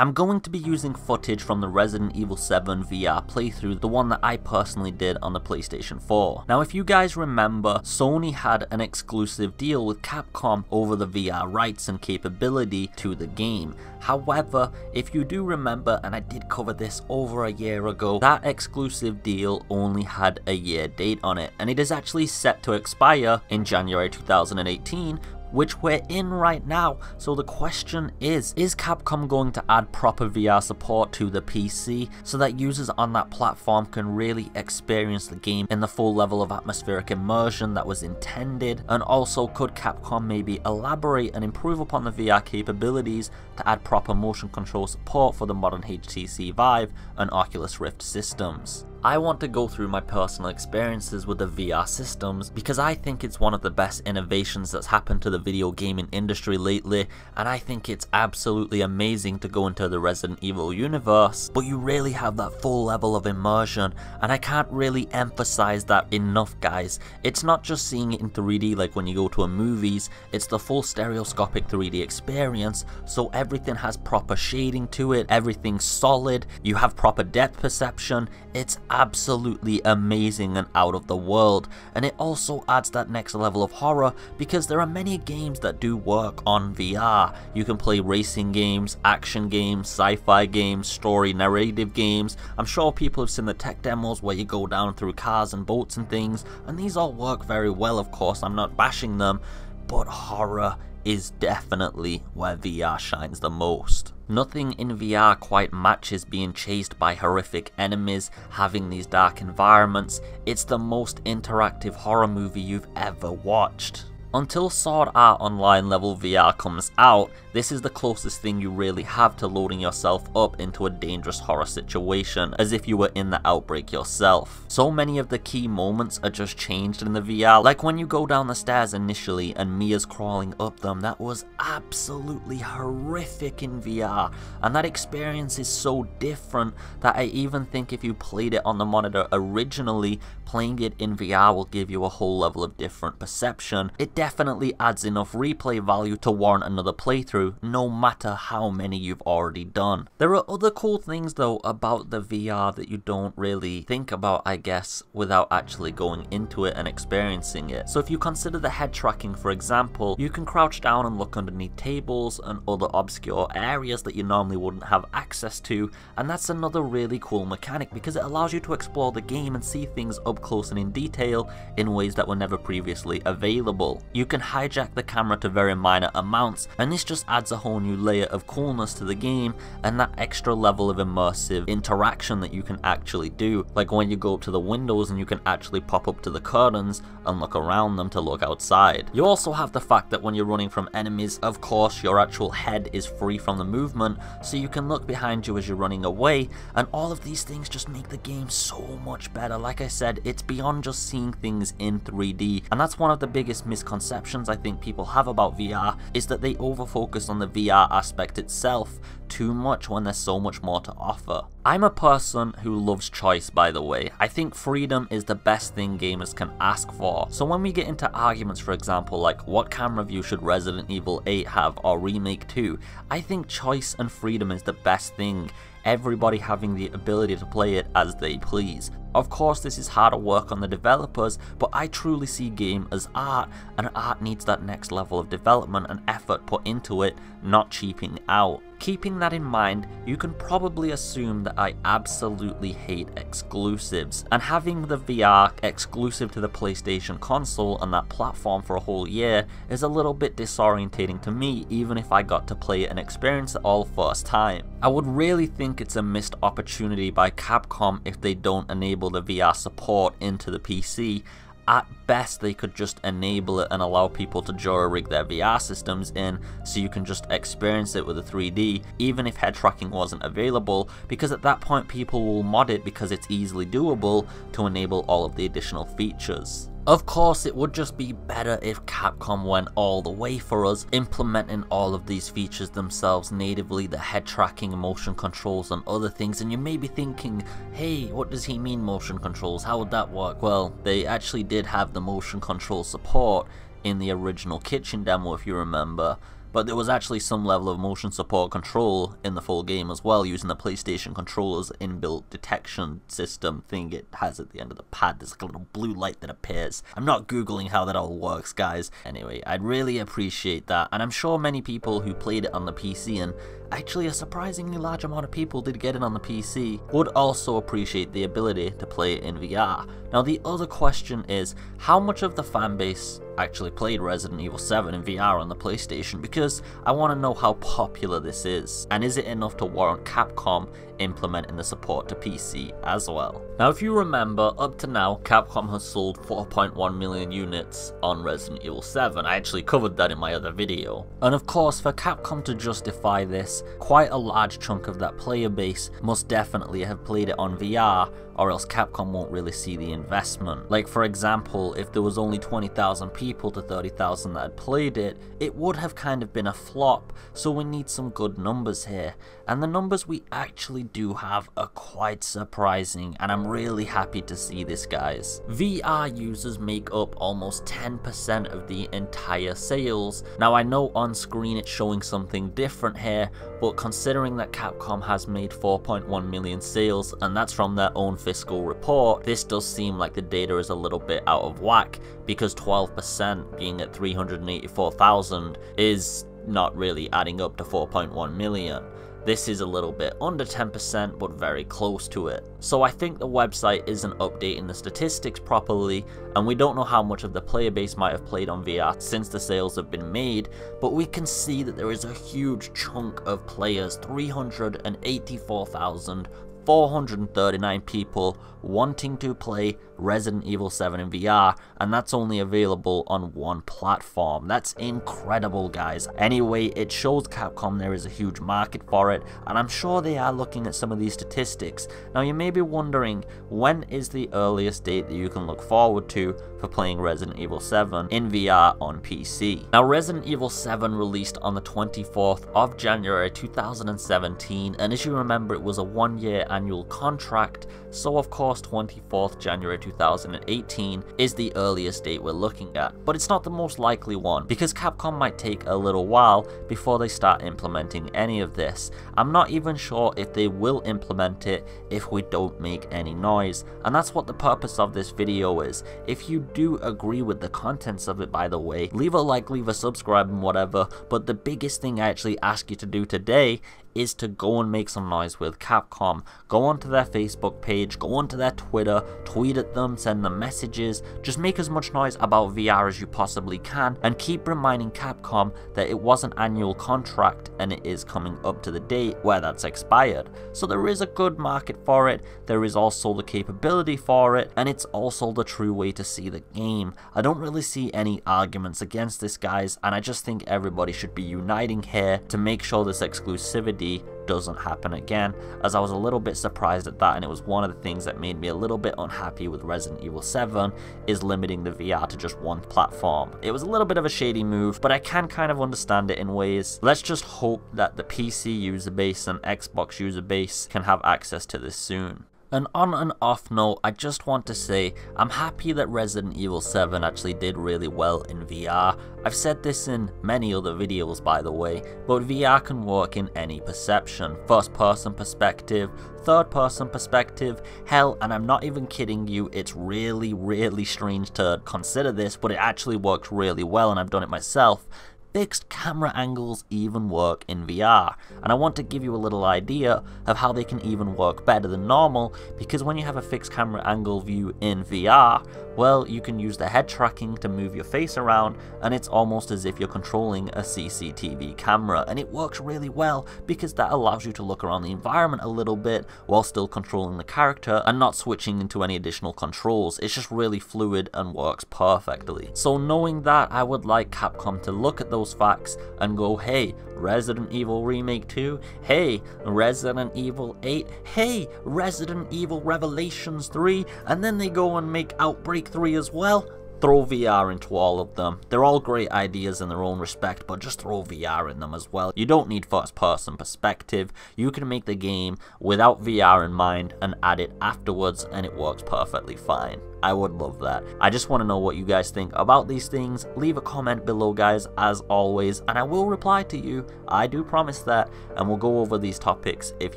I'm going to be using footage from the Resident Evil 7 VR playthrough, the one that I personally did on the PlayStation 4. Now if you guys remember, Sony had an exclusive deal with Capcom over the VR rights and capability to the game. However, if you do remember, and I did cover this over a year ago, that exclusive deal only had a year date on it, and it is actually set to expire in January 2018, which we're in right now. So the question is Capcom going to add proper VR support to the PC so that users on that platform can really experience the game in the full level of atmospheric immersion that was intended? And also, could Capcom maybe elaborate and improve upon the VR capabilities to add proper motion control support for the modern HTC Vive and Oculus Rift systems? I want to go through my personal experiences with the VR systems because I think it's one of the best innovations that's happened to the video gaming industry lately, and I think it's absolutely amazing to go into the Resident Evil universe, but you really have that full level of immersion, and I can't really emphasize that enough, guys. It's not just seeing it in 3D like when you go to a movies, it's the full stereoscopic 3D experience, so everything has proper shading to it, everything's solid, you have proper depth perception. It's absolutely amazing and out of the world, and it also adds that next level of horror because there are many games that do work on VR. You can play racing games, action games, sci-fi games, story narrative games. I'm sure people have seen the tech demos where you go down through cars and boats and things, and these all work very well, of course, I'm not bashing them, but horror is definitely where VR shines the most. Nothing in VR quite matches being chased by horrific enemies, having these dark environments. It's the most interactive horror movie you've ever watched. Until Sword Art Online level VR comes out, this is the closest thing you really have to loading yourself up into a dangerous horror situation, as if you were in the outbreak yourself. So many of the key moments are just changed in the VR, like when you go down the stairs initially and Mia's crawling up them. That was absolutely horrific in VR, and that experience is so different that I even think if you played it on the monitor originally, playing it in VR will give you a whole level of different perception. It definitely adds enough replay value to warrant another playthrough, no matter how many you've already done. There are other cool things though about the VR that you don't really think about, I guess, without actually going into it and experiencing it. So if you consider the head tracking, for example, you can crouch down and look underneath tables and other obscure areas that you normally wouldn't have access to, and that's another really cool mechanic because it allows you to explore the game and see things up close and in detail in ways that were never previously available. You can hijack the camera to very minor amounts, and this just adds a whole new layer of coolness to the game and that extra level of immersive interaction that you can actually do, like when you go up to the windows and you can actually pop up to the curtains and look around them to look outside. You also have the fact that when you're running from enemies, of course your actual head is free from the movement, so you can look behind you as you're running away, and all of these things just make the game so much better. Like I said, it's beyond just seeing things in 3D, and that's one of the biggest misconceptions I think people have about VR, is that they overfocus on the VR aspect itself too much when there's so much more to offer. I'm a person who loves choice, by the way. I think freedom is the best thing gamers can ask for. So when we get into arguments, for example, like what camera view should Resident Evil 8 have or Remake 2, I think choice and freedom is the best thing. Everybody having the ability to play it as they please. Of course, this is harder work on the developers, but I truly see game as art, and art needs that next level of development and effort put into it, not cheaping out. Keeping that in mind, you can probably assume that I absolutely hate exclusives, and having the VR exclusive to the PlayStation console and that platform for a whole year is a little bit disorientating to me, even if I got to play it and experience it all first time. I would really think it's a missed opportunity by Capcom if they don't enable the VR support into the PC. At best, they could just enable it and allow people to jury-rig their VR systems in so you can just experience it with a 3D, even if head tracking wasn't available, because at that point people will mod it because it's easily doable to enable all of the additional features. Of course, it would just be better if Capcom went all the way for us, implementing all of these features themselves natively, the head tracking, motion controls and other things, and you may be thinking, hey, what does he mean motion controls? How would that work? Well, they actually did have the motion control support in the original kitchen demo, if you remember. but there was actually some level of motion support control in the full game as well, using the PlayStation controller's inbuilt detection system thing it has at the end of the pad. There's like a little blue light that appears. I'm not googling how that all works, guys. Anyway, I'd really appreciate that, and I'm sure many people who played it on the PC, and actually a surprisingly large amount of people did get it on the PC, would also appreciate the ability to play it in VR. Now the other question is, how much of the fanbase actually played Resident Evil 7 in VR on the PlayStation? Because I want to know how popular this is, and is it enough to warrant Capcom implementing the support to PC as well. Now if you remember, up to now Capcom has sold 4.1 million units on Resident Evil 7. I actually covered that in my other video. And of course, for Capcom to justify this, quite a large chunk of that player base must definitely have played it on VR, or else Capcom won't really see the investment. Like for example, if there was only 20,000 people to 30,000 that had played it, it would have kind of been a flop, so we need some good numbers here. And the numbers we actually do have are quite surprising, and I'm really happy to see this, guys. VR users make up almost 10% of the entire sales. Now I know on screen it's showing something different here, but considering that Capcom has made 4.1 million sales, and that's from their own fiscal report, this does seem like the data is a little bit out of whack, because 12% being at 384,000 is not really adding up to 4.1 million. This is a little bit under 10%, but very close to it. So I think the website isn't updating the statistics properly, and we don't know how much of the player base might have played on VR since the sales have been made, but we can see that there is a huge chunk of players, 384,439 people wanting to play Resident Evil 7 in VR, and that's only available on one platform. That's incredible, guys. Anyway, it shows Capcom there is a huge market for it, and I'm sure they are looking at some of these statistics. Now you may be wondering, when is the earliest date that you can look forward to for playing Resident Evil 7 in VR on PC? Now Resident Evil 7 released on the 24th of January 2017, and as you remember, it was a 1-year annual contract, so of course 24th January 2018 is the earliest date we're looking at. But it's not the most likely one, because Capcom might take a little while before they start implementing any of this. I'm not even sure if they will implement it if we don't make any noise, and that's what the purpose of this video is. If you do agree with the contents of it, by the way, leave a like, leave a subscribe and whatever, but the biggest thing I actually ask you to do today is to go and make some noise with Capcom. Go onto their Facebook page, go onto their Twitter, tweet at them, send them messages, just make as much noise about VR as you possibly can, and keep reminding Capcom that it was an annual contract and it is coming up to the date where that's expired. So there is a good market for it, there is also the capability for it, and it's also the true way to see the game. I don't really see any arguments against this, guys, and I just think everybody should be uniting here to make sure this exclusivity doesn't happen again, as I was a little bit surprised at that, and it was one of the things that made me a little bit unhappy with Resident Evil 7, is limiting the VR to just one platform. It was a little bit of a shady move, but I can kind of understand it in ways. Let's just hope that the PC user base and Xbox user base can have access to this soon. And on an off note, I just want to say I'm happy that Resident Evil 7 actually did really well in VR. I've said this in many other videos, by the way, but VR can work in any perception. First person perspective, third person perspective, hell, and I'm not even kidding you, it's really strange to consider this, but it actually works really well, and I've done it myself. Fixed camera angles even work in VR, and I want to give you a little idea of how they can even work better than normal, because when you have a fixed camera angle view in VR, well, you can use the head tracking to move your face around, and it's almost as if you're controlling a CCTV camera, and it works really well because that allows you to look around the environment a little bit while still controlling the character and not switching into any additional controls. It's just really fluid and works perfectly. So knowing that, I would like Capcom to look at those facts and go, hey, Resident Evil Remake 2, hey, Resident Evil 8, hey, Resident Evil Revelations 3, and then they go and make Outbreak 3 as well. throw VR into all of them. They're all great ideas in their own respect, but just throw VR in them as well. You don't need first person perspective. You can make the game without VR in mind and add it afterwards, and it works perfectly fine. I would love that. I just want to know what you guys think about these things. Leave a comment below, guys, as always, and I will reply to you. I do promise that, and we'll go over these topics if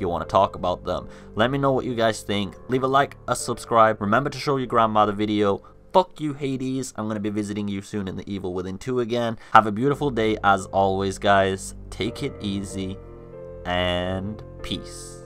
you want to talk about them. Let me know what you guys think. Leave a like, a subscribe. Remember to show your grandma the video. Fuck you, Hades. I'm going to be visiting you soon in the Evil Within 2 again. Have a beautiful day as always, guys. Take it easy, and peace.